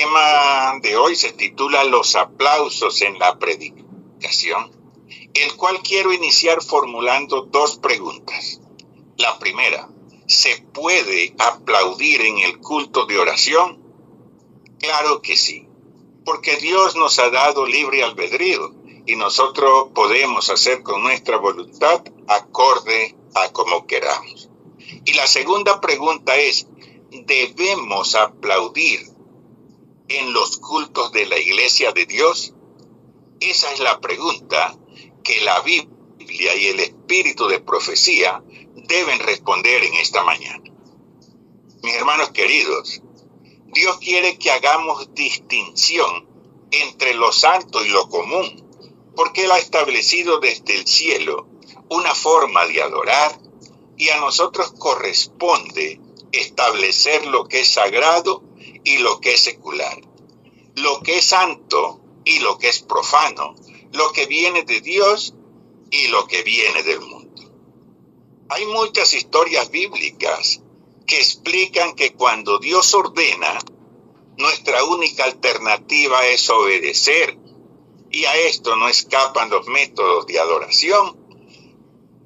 tema de hoy se titula Los aplausos en la predicación, el cual quiero iniciar formulando dos preguntas. La primera, ¿se puede aplaudir en el culto de oración? Claro que sí, porque Dios nos ha dado libre albedrío y nosotros podemos hacer con nuestra voluntad acorde a como queramos. Y la segunda pregunta es, ¿debemos aplaudir en los cultos de la Iglesia de Dios? Esa es la pregunta que la Biblia y el espíritu de profecía deben responder en esta mañana. Mis hermanos queridos, Dios quiere que hagamos distinción entre lo santo y lo común, porque Él ha establecido desde el cielo una forma de adorar y a nosotros corresponde establecer lo que es sagrado y lo que es secular, lo que es santo y lo que es profano, lo que viene de Dios y lo que viene del mundo. Hay muchas historias bíblicas que explican que cuando Dios ordena, nuestra única alternativa es obedecer, y a esto no escapan los métodos de adoración,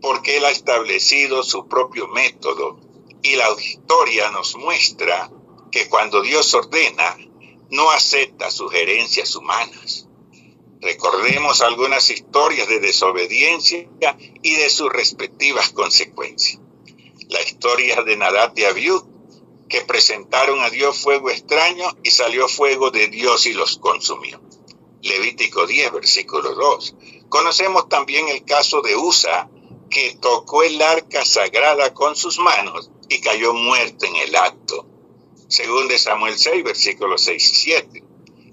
porque Él ha establecido su propio método, y la historia nos muestra que cuando Dios ordena, no acepta sugerencias humanas. Recordemos algunas historias de desobediencia y de sus respectivas consecuencias. La historia de Nadab y Abiú, que presentaron a Dios fuego extraño y salió fuego de Dios y los consumió. Levítico 10, versículo 2. Conocemos también el caso de Usa, que tocó el arca sagrada con sus manos y cayó muerto en el acto. Según de Samuel 6, versículos 6 y 7.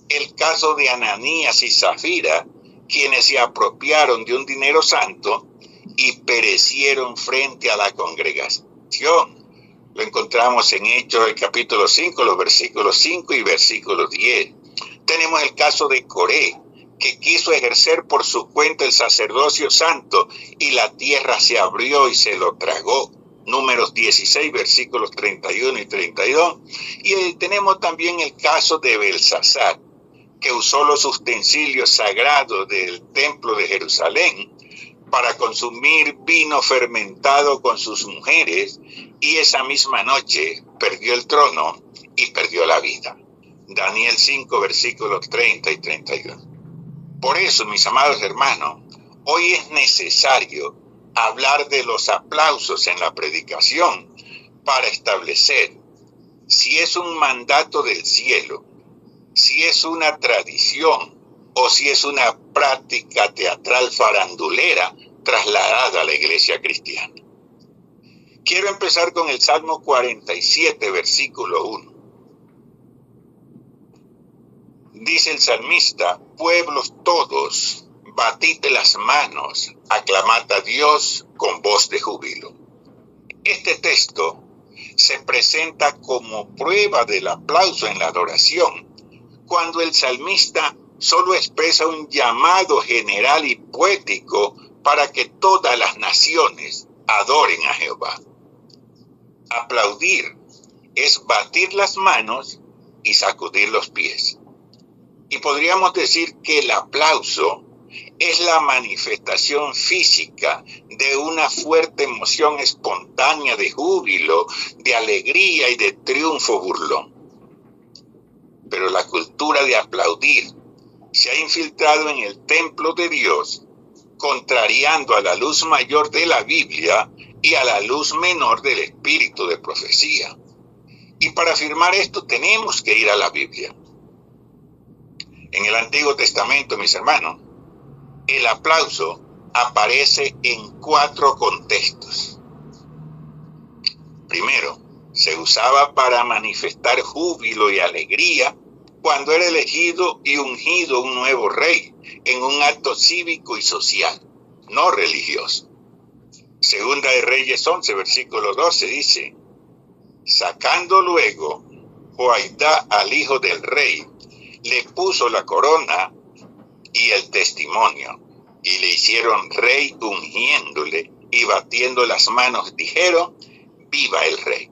El caso de Ananías y Zafira, quienes se apropiaron de un dinero santo y perecieron frente a la congregación. Lo encontramos en Hechos, el capítulo 5, los versículos 5 y versículo 10. Tenemos el caso de Coré, que quiso ejercer por su cuenta el sacerdocio santo y la tierra se abrió y se lo tragó. Números 16, versículos 31 y 32. Y tenemos también el caso de Belsasar, que usó los utensilios sagrados del templo de Jerusalén para consumir vino fermentado con sus mujeres, y esa misma noche perdió el trono y perdió la vida. Daniel 5, versículos 30 y 31. Por eso, mis amados hermanos, hoy es necesario hablar de los aplausos en la predicación para establecer si es un mandato del cielo, si es una tradición o si es una práctica teatral farandulera trasladada a la iglesia cristiana. Quiero empezar con el Salmo 47, versículo 1. Dice el salmista: pueblos todos, batid las manos, aclamad a Dios con voz de júbilo. Este texto se presenta como prueba del aplauso en la adoración, cuando el salmista solo expresa un llamado general y poético para que todas las naciones adoren a Jehová. Aplaudir es batir las manos y sacudir los pies. Y podríamos decir que el aplauso es la manifestación física de una fuerte emoción espontánea de júbilo, de alegría y de triunfo burlón. Pero la cultura de aplaudir se ha infiltrado en el templo de Dios, contrariando a la luz mayor de la Biblia y a la luz menor del espíritu de profecía. Y para afirmar esto tenemos que ir a la Biblia. En el Antiguo Testamento, mis hermanos, el aplauso aparece en 4 contextos. Primero, se usaba para manifestar júbilo y alegría cuando era elegido y ungido un nuevo rey en un acto cívico y social, no religioso. Segunda de Reyes 11, versículo 12 dice: sacando luego Joiada al hijo del rey, le puso la corona y el testimonio, y le hicieron rey ungiéndole, y batiendo las manos dijeron: viva el rey.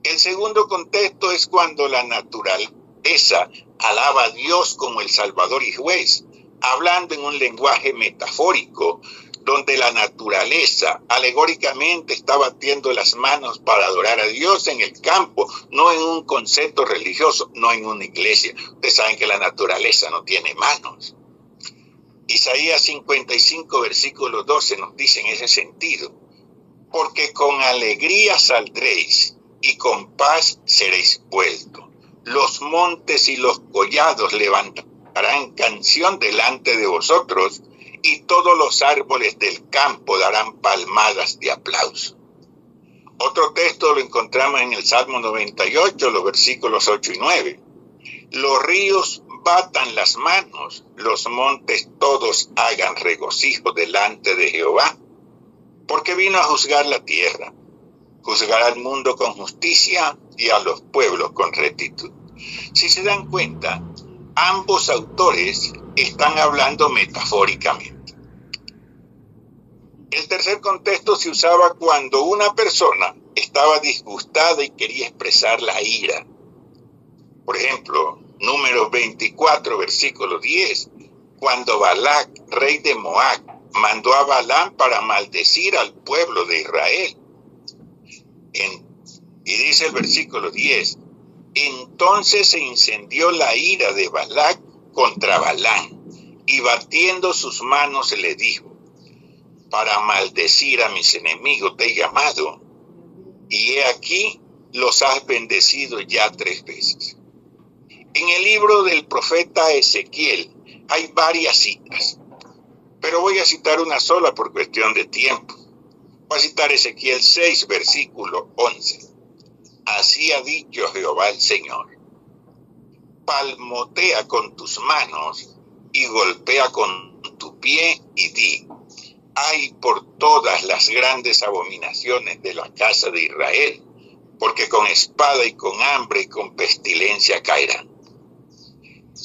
El segundo contexto es cuando la naturaleza naturaleza alaba a Dios como el Salvador y juez, hablando en un lenguaje metafórico, donde la naturaleza alegóricamente está batiendo las manos para adorar a Dios en el campo, no en un concepto religioso, no en una iglesia. Ustedes saben que la naturaleza no tiene manos. Isaías 55, versículo 12 nos dice en ese sentido: porque con alegría saldréis y con paz seréis vueltos. Los montes y los collados levantarán canción delante de vosotros, y todos los árboles del campo darán palmadas de aplauso. Otro texto lo encontramos en el Salmo 98, los versículos 8 y 9. Los ríos batan las manos, los montes todos hagan regocijo delante de Jehová, porque vino a juzgar la tierra, juzgar al mundo con justicia y a los pueblos con rectitud. Si se dan cuenta, ambos autores están hablando metafóricamente. El tercer contexto se usaba cuando una persona estaba disgustada y quería expresar la ira. Por ejemplo, Números 24, versículo 10, cuando Balac, rey de Moab, mandó a Balaam para maldecir al pueblo de Israel. Y dice el versículo 10, entonces se incendió la ira de Balac contra Balaam, y batiendo sus manos le dijo: para maldecir a mis enemigos te he llamado, y he aquí los has bendecido ya 3 veces. En el libro del profeta Ezequiel hay varias citas, pero voy a citar una sola por cuestión de tiempo. Voy a citar Ezequiel 6, versículo 11. Así ha dicho Jehová el Señor: palmotea con tus manos y golpea con tu pie y di: ay por todas las grandes abominaciones de la casa de Israel, porque con espada y con hambre y con pestilencia caerán.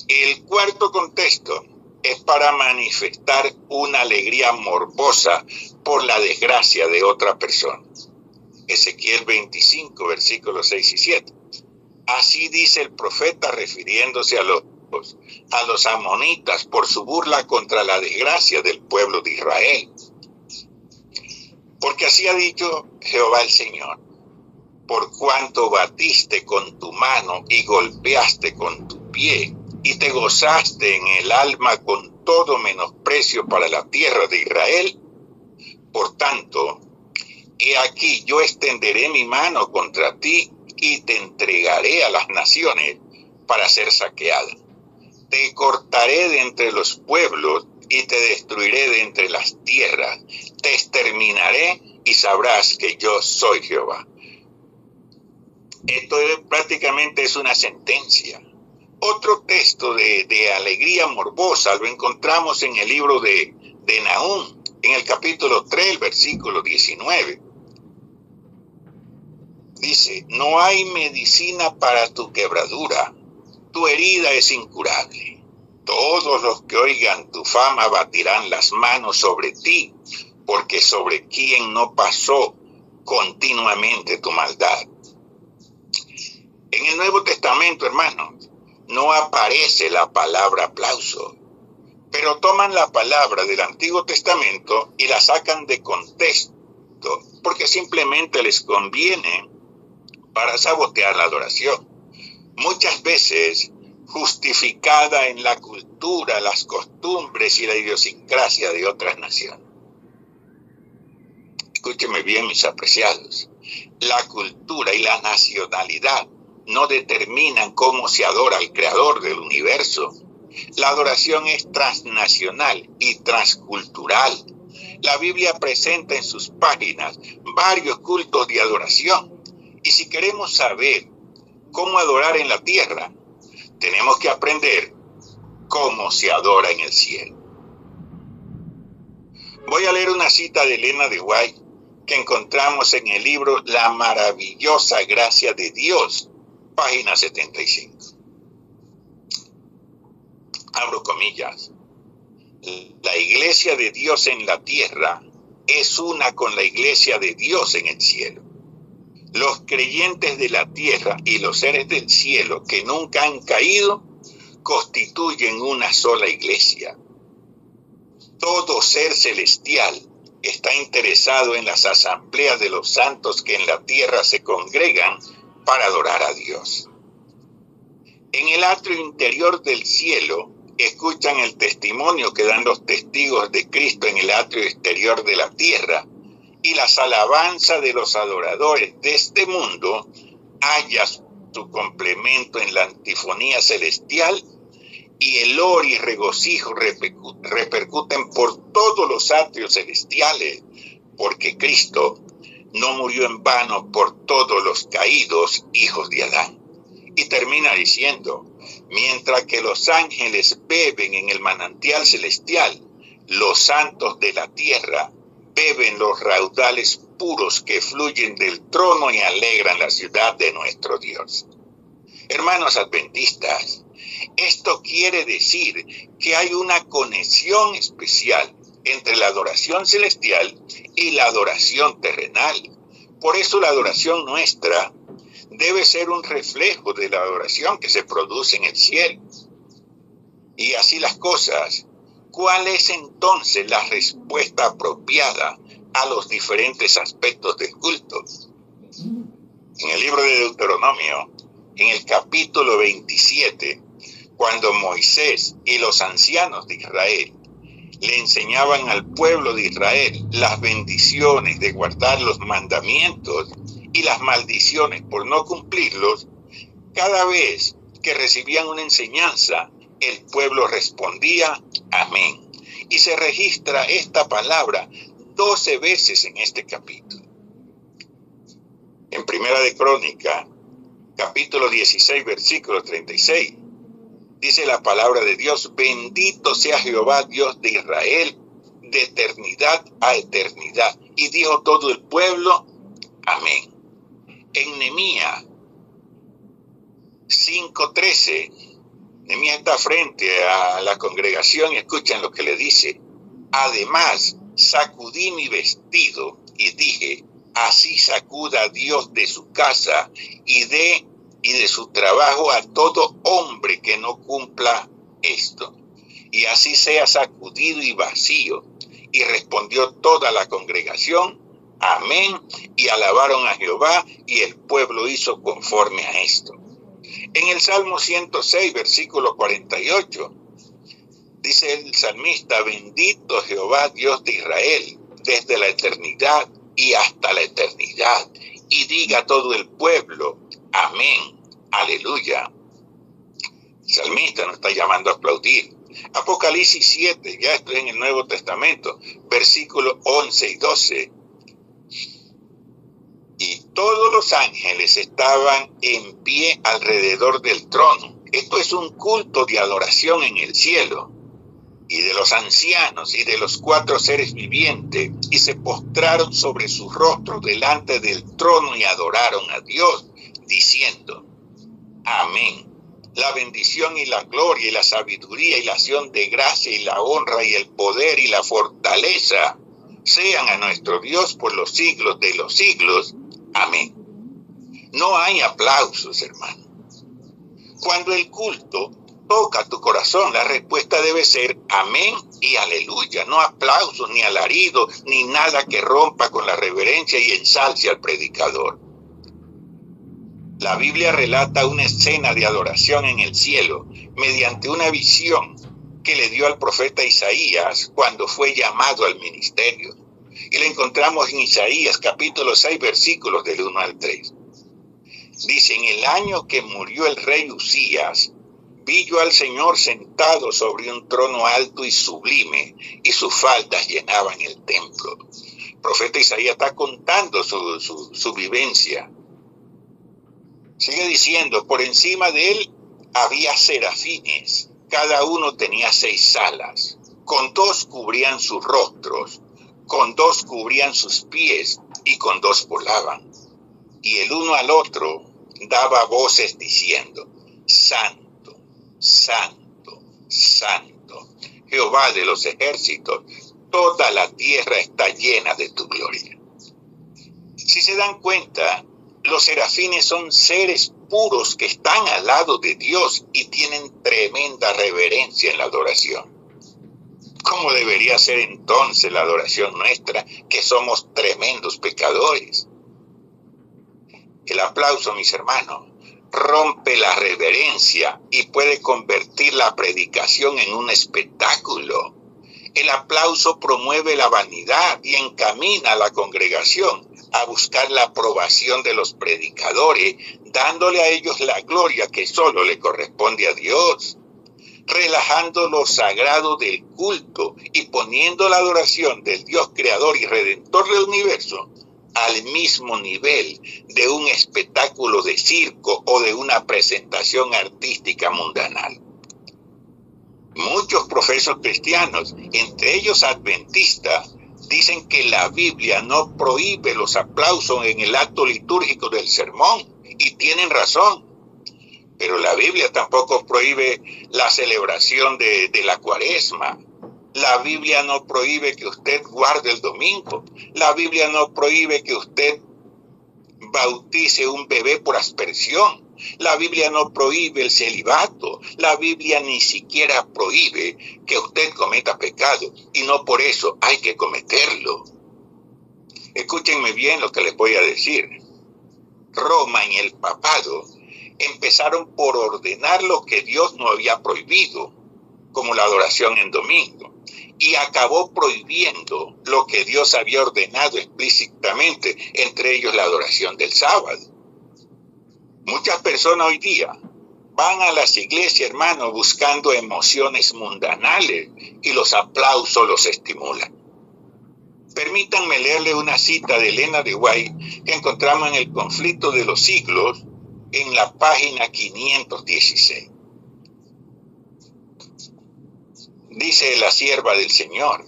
El cuarto contexto es para manifestar una alegría morbosa por la desgracia de otra persona. Ezequiel 25, versículos 6 y 7. Así dice el profeta refiriéndose a los amonitas por su burla contra la desgracia del pueblo de Israel. Porque así ha dicho Jehová el Señor: por cuanto batiste con tu mano y golpeaste con tu pie, y te gozaste en el alma con todo menosprecio para la tierra de Israel, por tanto, he aquí yo extenderé mi mano contra ti y te entregaré a las naciones para ser saqueada. Te cortaré de entre los pueblos y te destruiré de entre las tierras. Te exterminaré y sabrás que yo soy Jehová. Esto prácticamente es una sentencia. Otro texto de alegría morbosa lo encontramos en el libro de Nahum, en el capítulo 3, versículo 19. Dice: no hay medicina para tu quebradura, tu herida es incurable. Todos los que oigan tu fama batirán las manos sobre ti, porque sobre quien no pasó continuamente tu maldad. En el Nuevo Testamento, hermanos, no aparece la palabra aplauso, pero toman la palabra del Antiguo Testamento y la sacan de contexto, porque simplemente les conviene para sabotear la adoración. Muchas veces justificada en la cultura, las costumbres y la idiosincrasia de otras naciones. Escúchenme bien, mis apreciados. La cultura y la nacionalidad no determinan cómo se adora al Creador del universo. La adoración es transnacional y transcultural. La Biblia presenta en sus páginas varios cultos de adoración. Y si queremos saber cómo adorar en la tierra, tenemos que aprender cómo se adora en el cielo. Voy a leer una cita de Elena de White que encontramos en el libro La maravillosa gracia de Dios, página 75. Abro comillas. La iglesia de Dios en la tierra es una con la iglesia de Dios en el cielo. Los creyentes de la tierra y los seres del cielo que nunca han caído constituyen una sola iglesia. Todo ser celestial está interesado en las asambleas de los santos que en la tierra se congregan para adorar a Dios. En el atrio interior del cielo escuchan el testimonio que dan los testigos de Cristo en el atrio exterior de la tierra, y las alabanzas de los adoradores de este mundo halla su complemento en la antifonía celestial, y el olor y regocijo repercuten por todos los atrios celestiales, porque Cristo no murió en vano por todos los caídos hijos de Adán. Y termina diciendo, mientras que los ángeles beben en el manantial celestial, los santos de la tierra beben los raudales puros que fluyen del trono y alegran la ciudad de nuestro Dios. Hermanos adventistas, esto quiere decir que hay una conexión especial entre la adoración celestial y la adoración terrenal. Por eso la adoración nuestra debe ser un reflejo de la adoración que se produce en el cielo. Y así las cosas, ¿cuál es entonces la respuesta apropiada a los diferentes aspectos del culto? En el libro de Deuteronomio, en el capítulo 27, cuando Moisés y los ancianos de Israel le enseñaban al pueblo de Israel las bendiciones de guardar los mandamientos y las maldiciones por no cumplirlos, cada vez que recibían una enseñanza, el pueblo respondía amén. Y se registra esta palabra 12 veces en este capítulo. En Primera de Crónica, capítulo 16, versículo 36, dice la palabra de Dios: bendito sea Jehová, Dios de Israel, de eternidad a eternidad. Y dijo todo el pueblo, amén. En Nehemías 5:13, Nehemías está frente a la congregación y escuchan lo que le dice. Además, sacudí mi vestido y dije, así sacuda Dios de su casa y de su trabajo a todo hombre que no cumpla esto. Y así sea sacudido y vacío. Y respondió toda la congregación, amén, y alabaron a Jehová, y el pueblo hizo conforme a esto. En el Salmo 106, versículo 48, dice el salmista: bendito Jehová, Dios de Israel, desde la eternidad y hasta la eternidad. Y diga todo el pueblo, amén, aleluya. El salmista nos está llamando a aplaudir. Apocalipsis 7, ya esto es en el Nuevo Testamento, versículos 11 y 12. Y todos los ángeles estaban en pie alrededor del trono. Esto es un culto de adoración en el cielo. Y de los ancianos y de los 4 seres vivientes, y se postraron sobre sus rostros delante del trono y adoraron a Dios, diciendo, amén. La bendición y la gloria y la sabiduría y la acción de gracia y la honra y el poder y la fortaleza sean a nuestro Dios por los siglos de los siglos. Amén. No hay aplausos, hermano. Cuando el culto toca tu corazón, la respuesta debe ser amén y aleluya. No aplausos, ni alaridos, ni nada que rompa con la reverencia y ensalce al predicador. La Biblia relata una escena de adoración en el cielo mediante una visión que le dio al profeta Isaías cuando fue llamado al ministerio. Y la encontramos en Isaías capítulo 6, versículos del 1 al 3. Dice, en el año que murió el rey Usías, vi yo al Señor sentado sobre un trono alto y sublime, y sus faldas llenaban el templo. El profeta Isaías está contando su vivencia. Sigue diciendo, por encima de él había serafines, cada uno tenía 6 alas, con 2 cubrían sus rostros, con 2 cubrían sus pies, y con 2 volaban. Y el uno al otro daba voces diciendo, Santo, Santo, Santo, Jehová de los ejércitos, toda la tierra está llena de tu gloria. Si se dan cuenta, Los serafines son seres puros que están al lado de Dios y tienen tremenda reverencia en la adoración. ¿Cómo debería ser entonces la adoración nuestra, que somos tremendos pecadores? El aplauso, mis hermanos, rompe la reverencia y puede convertir la predicación en un espectáculo. El aplauso promueve la vanidad y encamina a la congregación a buscar la aprobación de los predicadores, dándole a ellos la gloria que solo le corresponde a Dios, relajando lo sagrado del culto y poniendo la adoración del Dios creador y redentor del universo al mismo nivel de un espectáculo de circo o de una presentación artística mundanal. Muchos profesos cristianos, entre ellos adventistas, dicen que la Biblia no prohíbe los aplausos en el acto litúrgico del sermón, y tienen razón. Pero la Biblia tampoco prohíbe la celebración de la Cuaresma. La Biblia no prohíbe que usted guarde el domingo. La Biblia no prohíbe que usted bautice un bebé por aspersión. La Biblia no prohíbe el celibato. La Biblia ni siquiera prohíbe que usted cometa pecado. Y no por eso hay que cometerlo. Escúchenme bien lo que les voy a decir. Roma y el papado empezaron por ordenar lo que Dios no había prohibido, como la adoración en domingo, y acabó prohibiendo lo que Dios había ordenado explícitamente, entre ellos la adoración del sábado. Muchas personas hoy día van a las iglesias, hermanos, buscando emociones mundanales, y los aplausos los estimulan. Permítanme leerle una cita de Elena de White que encontramos en El conflicto de los siglos, en la página 516. Dice la sierva del Señor: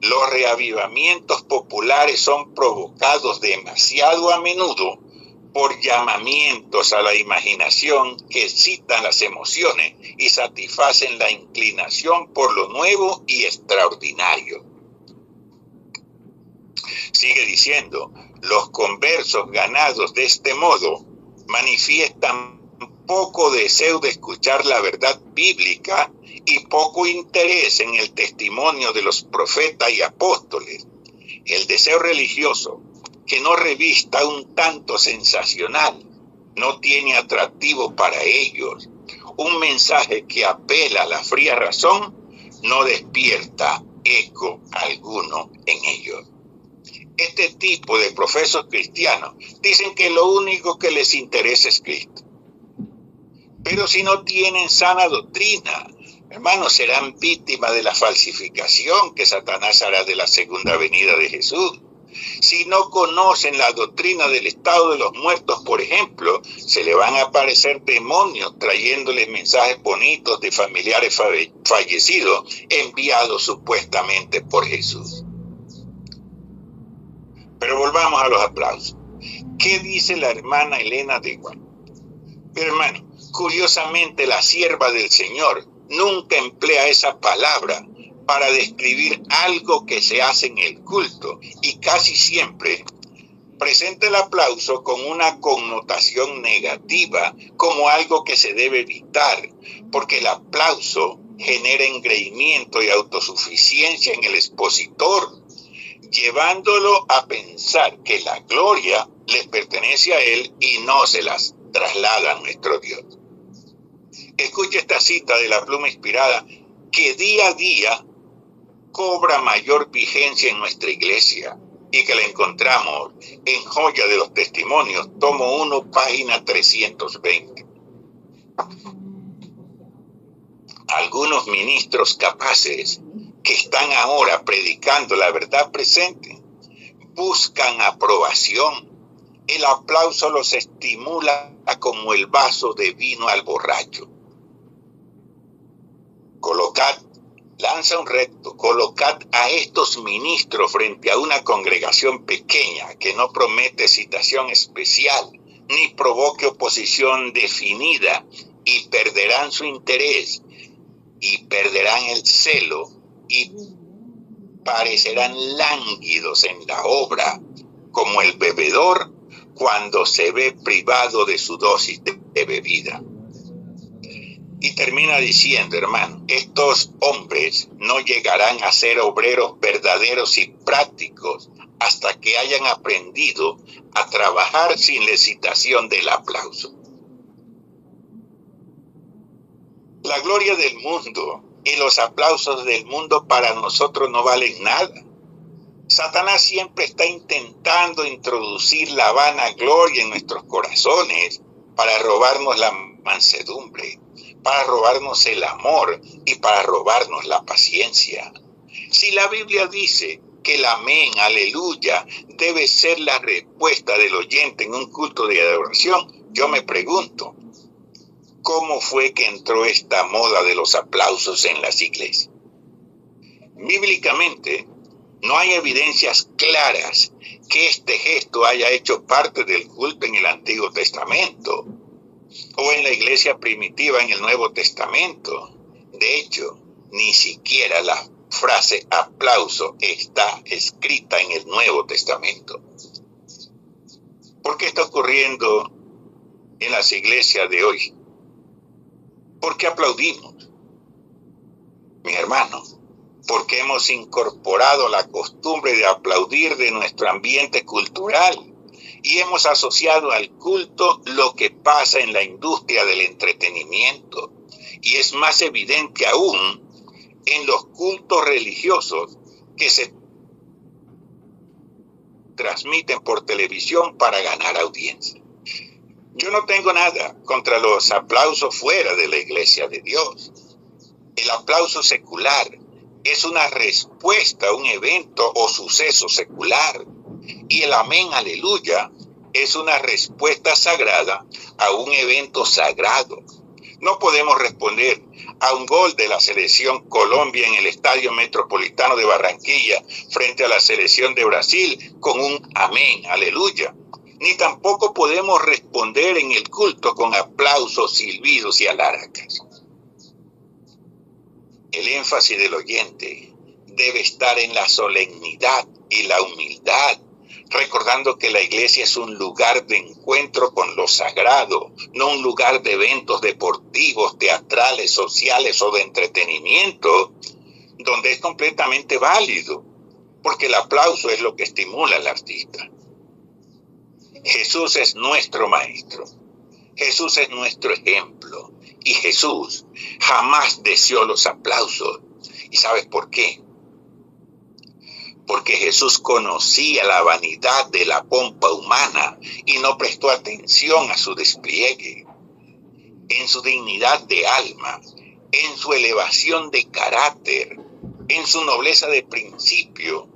los reavivamientos populares son provocados demasiado a menudo por llamamientos a la imaginación que excitan las emociones y satisfacen la inclinación por lo nuevo y extraordinario. Sigue diciendo: los conversos ganados de este modo manifiestan poco deseo de escuchar la verdad bíblica y poco interés en el testimonio de los profetas y apóstoles. El deseo religioso, que no revista un tanto sensacional, no tiene atractivo para ellos. Un mensaje que apela a la fría razón no despierta eco alguno en ellos. Este tipo de profesos cristianos dicen que lo único que les interesa es Cristo. Pero si no tienen sana doctrina, hermanos, serán víctimas de la falsificación que Satanás hará de la segunda venida de Jesús. Si no conocen la doctrina del estado de los muertos, por ejemplo, se le van a aparecer demonios trayéndoles mensajes bonitos de familiares fallecidos enviados supuestamente por Jesús. Pero volvamos a los aplausos. ¿Qué dice la hermana Elena de White? Pero hermano, curiosamente la sierva del Señor nunca emplea esa palabra para describir algo que se hace en el culto, y casi siempre presenta el aplauso con una connotación negativa, como algo que se debe evitar, porque el aplauso genera engreimiento y autosuficiencia en el expositor, llevándolo a pensar que la gloria les pertenece a él y no se las traslada a nuestro Dios. Escuche esta cita de la pluma inspirada, que día a día cobra mayor vigencia en nuestra iglesia, y que la encontramos en Joya de los Testimonios, tomo 1, página 320. Algunos ministros capaces que están ahora predicando la verdad presente buscan aprobación. El aplauso los estimula como el vaso de vino al borracho. Lanza un reto: colocad a estos ministros frente a una congregación pequeña que no promete citación especial ni provoque oposición definida, y perderán su interés y perderán el celo y parecerán lánguidos en la obra, como el bebedor cuando se ve privado de su dosis de bebida. Y termina diciendo, hermano, estos hombres no llegarán a ser obreros verdaderos y prácticos hasta que hayan aprendido a trabajar sin la excitación del aplauso. La gloria del mundo y los aplausos del mundo para nosotros no valen nada. Satanás siempre está intentando introducir la vanagloria en nuestros corazones para robarnos la mansedumbre, para robarnos el amor y para robarnos la paciencia. Si la Biblia dice que el amén, aleluya, debe ser la respuesta del oyente en un culto de adoración, yo me pregunto, ¿cómo fue que entró esta moda de los aplausos en las iglesias? Bíblicamente, no hay evidencias claras que este gesto haya hecho parte del culto en el Antiguo Testamento o en la iglesia primitiva en el Nuevo Testamento. De hecho, ni siquiera la frase aplauso está escrita en el Nuevo Testamento. ¿Por qué está ocurriendo en las iglesias de hoy? ¿Por qué aplaudimos? Mis hermanos, porque hemos incorporado la costumbre de aplaudir de nuestro ambiente cultural y hemos asociado al culto lo que pasa en la industria del entretenimiento. Y es más evidente aún en los cultos religiosos que se transmiten por televisión para ganar audiencia. Yo no tengo nada contra los aplausos fuera de la iglesia de Dios. El aplauso secular es una respuesta a un evento o suceso secular. Y el amén, aleluya, es una respuesta sagrada a un evento sagrado. No podemos responder a un gol de la selección Colombia en el Estadio Metropolitano de Barranquilla frente a la selección de Brasil con un amén, aleluya. Ni tampoco podemos responder en el culto con aplausos, silbidos y alaracas. El énfasis del oyente debe estar en la solemnidad y la humildad, recordando que la iglesia es un lugar de encuentro con lo sagrado, no un lugar de eventos deportivos, teatrales, sociales o de entretenimiento, donde es completamente válido, porque el aplauso es lo que estimula al artista. Jesús es nuestro maestro, Jesús es nuestro ejemplo, y Jesús jamás deseó los aplausos. ¿Y sabes por qué? Porque Jesús conocía la vanidad de la pompa humana y no prestó atención a su despliegue. En su dignidad de alma, en su elevación de carácter, en su nobleza de principio,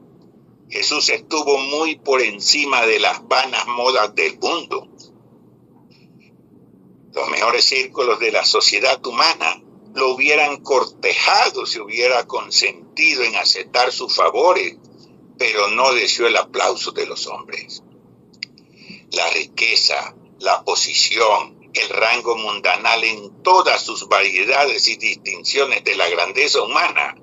Jesús estuvo muy por encima de las vanas modas del mundo. Los mejores círculos de la sociedad humana lo hubieran cortejado si hubiera consentido en aceptar sus favores, pero no deseó el aplauso de los hombres. La riqueza, la posición, el rango mundanal en todas sus variedades y distinciones de la grandeza humana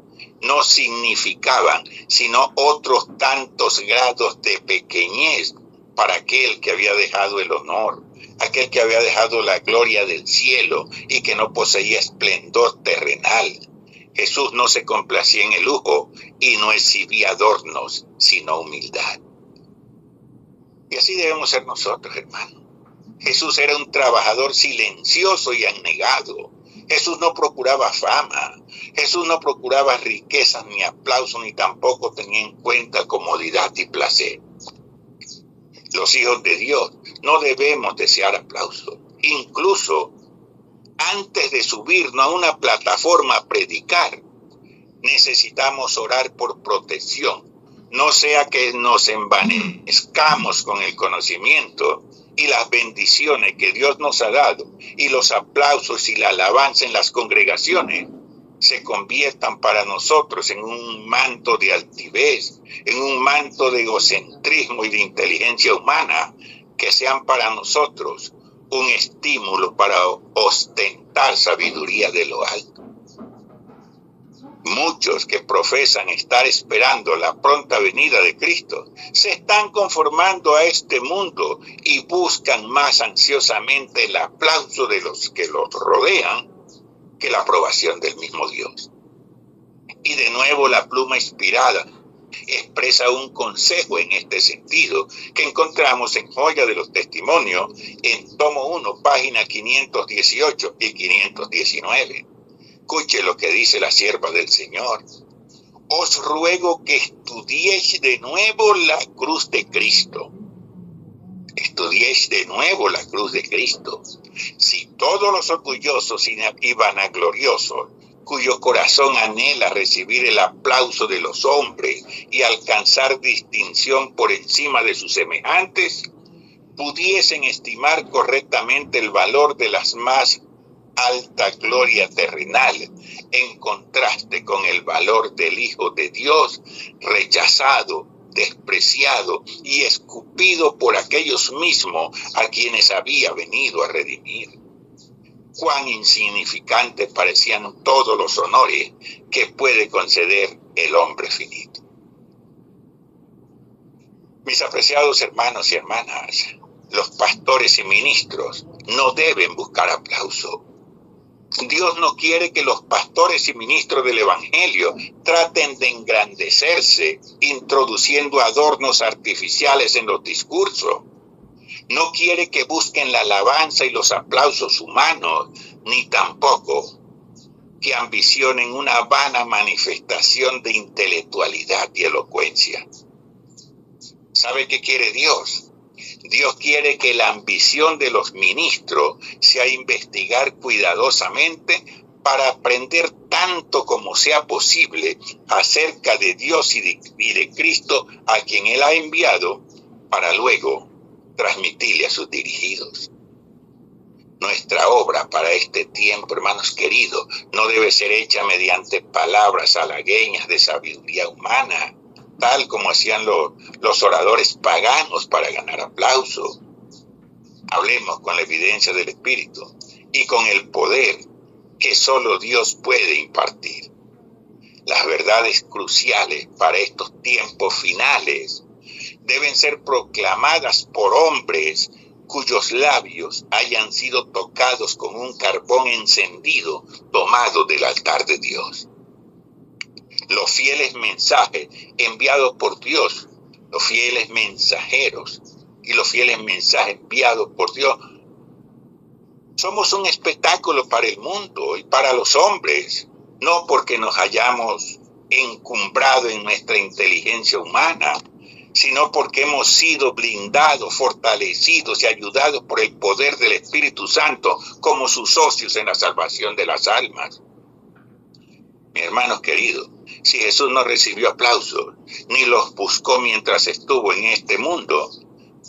no significaban sino otros tantos grados de pequeñez para aquel que había dejado el honor, aquel que había dejado la gloria del cielo y que no poseía esplendor terrenal. Jesús no se complacía en el lujo y no exhibía adornos, sino humildad. Y así debemos ser nosotros, hermanos. Jesús era un trabajador silencioso y abnegado. Jesús no procuraba fama. Jesús no procuraba riquezas ni aplausos, ni tampoco tenía en cuenta comodidad y placer. Los hijos de Dios no debemos desear aplausos. Incluso antes de subirnos a una plataforma a predicar, necesitamos orar por protección. No sea que nos envanezcamos con el conocimiento y las bendiciones que Dios nos ha dado, y los aplausos y la alabanza en las congregaciones se conviertan para nosotros en un manto de altivez, en un manto de egocentrismo y de inteligencia humana, que sean para nosotros un estímulo para ostentar sabiduría de lo alto. Muchos que profesan estar esperando la pronta venida de Cristo se están conformando a este mundo y buscan más ansiosamente el aplauso de los que los rodean que la aprobación del mismo Dios. Y de nuevo la pluma inspirada expresa un consejo en este sentido que encontramos en Joya de los Testimonios en tomo 1, página 518 y 519. Escuche lo que dice la sierva del Señor. Os ruego que estudiéis de nuevo la cruz de Cristo. Estudiéis de nuevo la cruz de Cristo. Si todos los orgullosos y vanagloriosos, cuyo corazón anhela recibir el aplauso de los hombres y alcanzar distinción por encima de sus semejantes, pudiesen estimar correctamente el valor de las más alta gloria terrenal en contraste con el valor del Hijo de Dios, rechazado, despreciado y escupido por aquellos mismos a quienes había venido a redimir. Cuán insignificantes parecían todos los honores que puede conceder el hombre finito. Mis apreciados hermanos y hermanas, los pastores y ministros no deben buscar aplauso. Dios no quiere que los pastores y ministros del Evangelio traten de engrandecerse introduciendo adornos artificiales en los discursos. No quiere que busquen la alabanza y los aplausos humanos, ni tampoco que ambicionen una vana manifestación de intelectualidad y elocuencia. ¿Sabe qué quiere Dios? Dios quiere que la ambición de los ministros sea investigar cuidadosamente para aprender tanto como sea posible acerca de Dios y de Cristo a quien Él ha enviado para luego transmitirle a sus dirigidos. Nuestra obra para este tiempo, hermanos queridos, no debe ser hecha mediante palabras halagüeñas de sabiduría humana, tal como hacían los oradores paganos para ganar aplauso. Hablemos con la evidencia del Espíritu y con el poder que solo Dios puede impartir. Las verdades cruciales para estos tiempos finales deben ser proclamadas por hombres cuyos labios hayan sido tocados con un carbón encendido tomado del altar de Dios. Los fieles mensajes enviados por Dios, los fieles mensajeros y los fieles mensajes enviados por Dios, somos un espectáculo para el mundo y para los hombres, no porque nos hayamos encumbrado en nuestra inteligencia humana, sino porque hemos sido blindados, fortalecidos y ayudados por el poder del Espíritu Santo como sus socios en la salvación de las almas. Mis hermanos queridos, si Jesús no recibió aplausos, ni los buscó mientras estuvo en este mundo,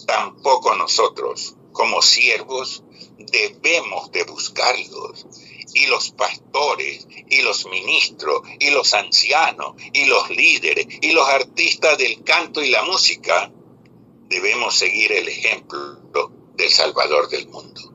tampoco nosotros, como siervos, debemos de buscarlos. Y los pastores, y los ministros, y los ancianos, y los líderes, y los artistas del canto y la música, debemos seguir el ejemplo del Salvador del mundo.